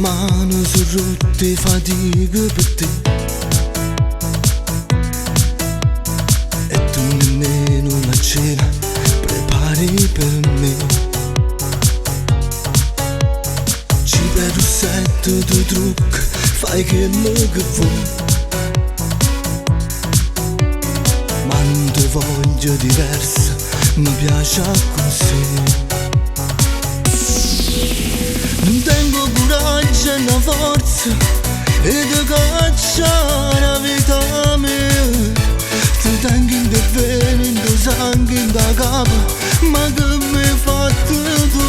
mani sono rotte, fatica per te. E tu nemmeno una cena prepari per me. Ci perdo sette tu trucchi, fai che vuoi, ma non ti voglio diversa, mi piace così. Non tengo coraggio e una forza e ti caccia la vita mia. Ti tengo in te veno, in te sangue, in te capo, ma che mi hai fatto tu?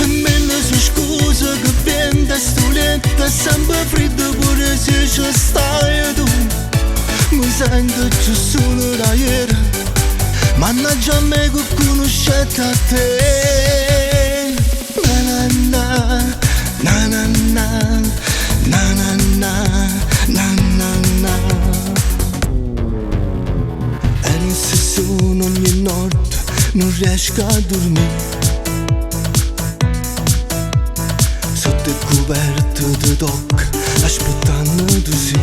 E me ne so scusa che vento stuletta, sempre freddo pure se ci stai tu. Mi sento più solo da ieri, mannaggia a me che conoscete a te. Na na na, na na na, na na na. E non si sono ogni notte, non riesco a dormire, sotto il coperto ti tocco, aspettando tu sì.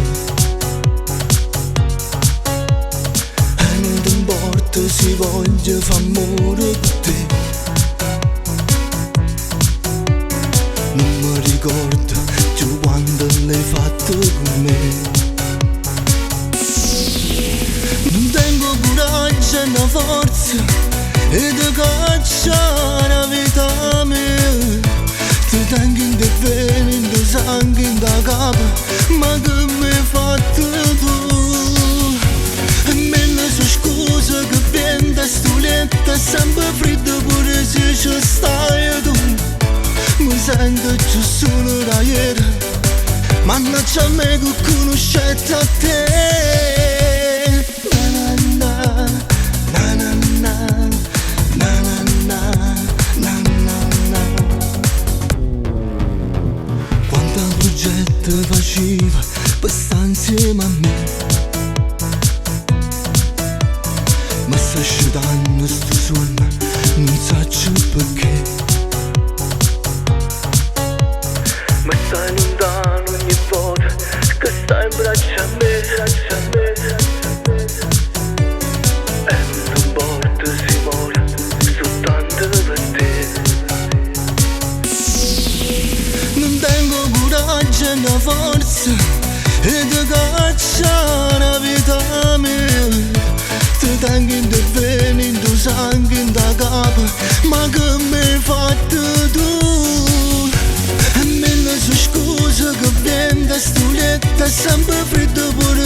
E non ti importa se voglio fa amore con te. Non mi ricordo più quando l'hai fatto con me. Non tengo coraggio e una forza e ti caccia la vita mia. Ti tengo in te veno, in te sangue, in te capo, ma che mi hai fatto tu? E me ne so scusa che vento stuletta, sempre freddo pure se ci stai tu. Mi sento più solo da ieri, mannaggia a me che conoscete a te. Na na na, na na na, na na na. Quanta progetto faceva per stare insieme a me, ma sta asciugando sto sonno, non so perché. Ma stai lontano ogni volta che stai in braccio a me, braccio a me, braccio a me. E non ti importa se muore soltanto per te. Non tengo coraggio e una forza e ti caccia la vita mia. Ti tengo in te veno, in te sangue, in te capo, ma che mi hai fatto tu? E me ne so scusa che vento stuletta, sempre freddo pure